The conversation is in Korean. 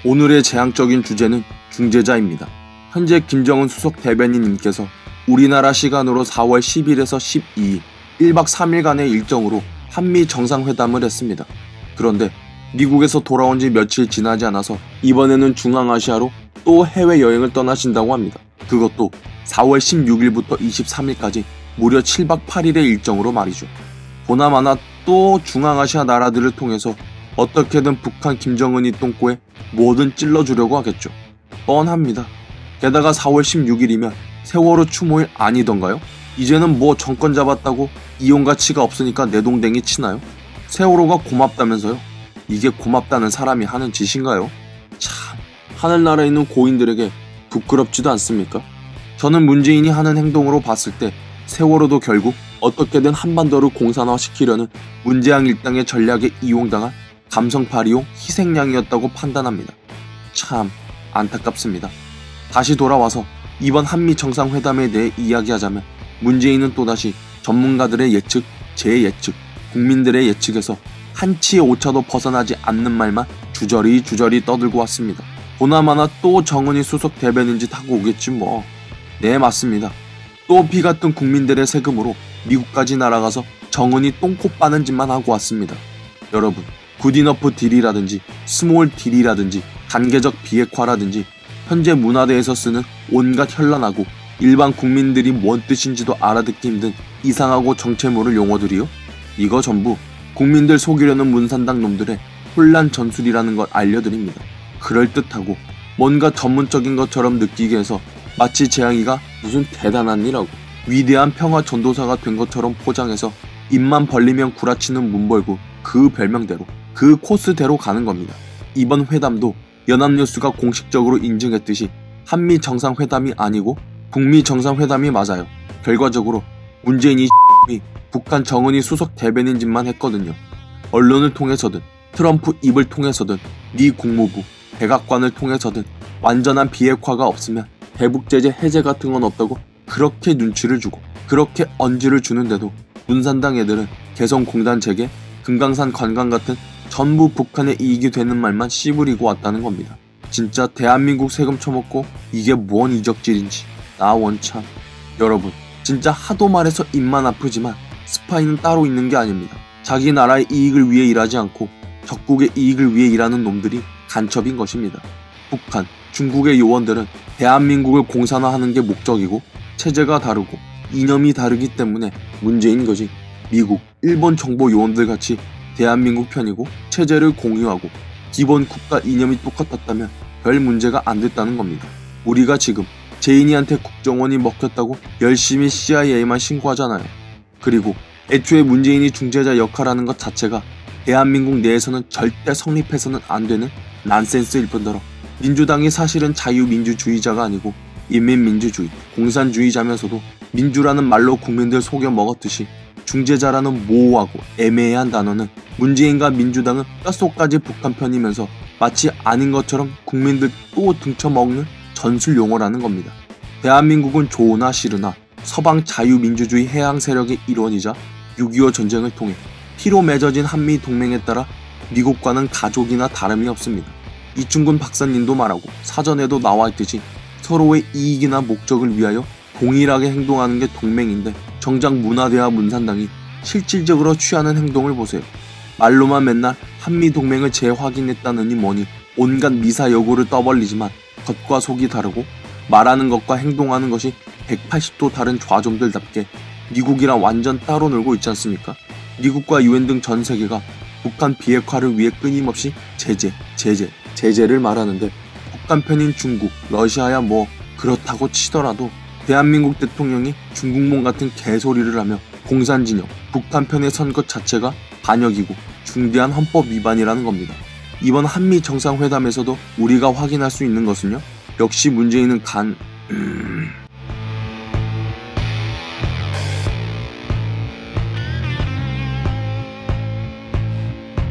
오늘의 재앙적인 주제는 중재자입니다. 현재 김정은 수석 대변인님께서 우리나라 시간으로 4월 10일에서 12일 1박 3일간의 일정으로 한미 정상회담을 했습니다. 그런데 미국에서 돌아온 지 며칠 지나지 않아서 이번에는 중앙아시아로 또 해외여행을 떠나신다고 합니다. 그것도 4월 16일부터 23일까지 무려 7박 8일의 일정으로 말이죠. 보나마나 또 중앙아시아 나라들을 통해서 어떻게든 북한 김정은이 똥꼬에 뭐든 찔러주려고 하겠죠. 뻔합니다. 게다가 4월 16일이면 세월호 추모일 아니던가요? 이제는 뭐 정권 잡았다고 이용 가치가 없으니까 내동댕이 치나요? 세월호가 고맙다면서요? 이게 고맙다는 사람이 하는 짓인가요? 참, 하늘나라에 있는 고인들에게 부끄럽지도 않습니까? 저는 문재인이 하는 행동으로 봤을 때 세월호도 결국 어떻게든 한반도를 공산화시키려는 문재양 일당의 전략에 이용당한 감성파리용 희생양이었다고 판단합니다. 참 안타깝습니다. 다시 돌아와서 이번 한미 정상회담에 대해 이야기하자면 문재인은 또다시 전문가들의 예측, 제 예측, 국민들의 예측에서 한치의 오차도 벗어나지 않는 말만 주저리 떠들고 왔습니다. 보나마나 또 정은희 수석 대변인 짓 하고 오겠지 뭐. 네, 맞습니다. 또 피같은 국민들의 세금으로 미국까지 날아가서 정은희 똥코 빠는 짓만 하고 왔습니다. 여러분, 굿이너프 딜이라든지 스몰 딜이라든지 단계적 비핵화라든지 현재 문화대에서 쓰는 온갖 현란하고 일반 국민들이 뭔 뜻인지도 알아듣기 힘든 이상하고 정체 모를 용어들이요? 이거 전부 국민들 속이려는 문산당 놈들의 혼란 전술이라는 걸 알려드립니다. 그럴듯하고 뭔가 전문적인 것처럼 느끼게 해서 마치 재앙이가 무슨 대단한 일하고 위대한 평화 전도사가 된 것처럼 포장해서 입만 벌리면 구라치는 문벌구 그 별명대로 그 코스대로 가는 겁니다. 이번 회담도 연합뉴스가 공식적으로 인증했듯이 한미 정상회담이 아니고 북미 정상회담이 맞아요. 결과적으로 문재인이 북한 정은희 수석 대변인 짓만 했거든요. 언론을 통해서든 트럼프 입을 통해서든 미 국무부, 백악관을 통해서든 완전한 비핵화가 없으면 대북제재 해제 같은 건 없다고 그렇게 눈치를 주고 그렇게 언지를 주는데도 문산당 애들은 개성공단 재개, 금강산 관광 같은 전부 북한의 이익이 되는 말만 씨부리고 왔다는 겁니다. 진짜 대한민국 세금 처먹고 이게 뭔 이적질인지 나 원참. 여러분, 진짜 하도 말해서 입만 아프지만 스파이는 따로 있는 게 아닙니다. 자기 나라의 이익을 위해 일하지 않고 적국의 이익을 위해 일하는 놈들이 간첩인 것입니다. 북한, 중국의 요원들은 대한민국을 공산화하는 게 목적이고 체제가 다르고 이념이 다르기 때문에 문제인 거지. 미국, 일본 정보 요원들 같이 대한민국 편이고 체제를 공유하고 기본 국가 이념이 똑같았다면 별 문제가 안 됐다는 겁니다. 우리가 지금 제인이한테 국정원이 먹혔다고 열심히 CIA만 신고하잖아요. 그리고 애초에 문재인이 중재자 역할하는 것 자체가 대한민국 내에서는 절대 성립해서는 안 되는 난센스일 뿐더러 민주당이 사실은 자유민주주의자가 아니고 인민민주주의, 공산주의자면서도 민주라는 말로 국민들 속여 먹었듯이 중재자라는 모호하고 애매한 단어는 문재인과 민주당은 뼛속까지 북한 편이면서 마치 아닌 것처럼 국민들 또 등쳐먹는 전술 용어라는 겁니다. 대한민국은 좋으나 싫으나 서방 자유민주주의 해양 세력의 일원이자 6.25 전쟁을 통해 피로 맺어진 한미 동맹에 따라 미국과는 가족이나 다름이 없습니다. 이충근 박사님도 말하고 사전에도 나와있듯이 서로의 이익이나 목적을 위하여 동일하게 행동하는 게 동맹인데 정작 문화대와 문산당이 실질적으로 취하는 행동을 보세요. 말로만 맨날 한미동맹을 재확인했다느니 뭐니 온갖 미사여구를 떠벌리지만 겉과 속이 다르고 말하는 것과 행동하는 것이 180도 다른 좌종들답게 미국이랑 완전 따로 놀고 있지 않습니까? 미국과 유엔 등 전 세계가 북한 비핵화를 위해 끊임없이 제재를 말하는데 북한 편인 중국, 러시아야 뭐 그렇다고 치더라도 대한민국 대통령이 중국몽 같은 개소리를 하며 공산진영, 북한 편에 선 것 자체가 반역이고 중대한 헌법 위반이라는 겁니다. 이번 한미 정상회담에서도 우리가 확인할 수 있는 것은요. 역시 문재인은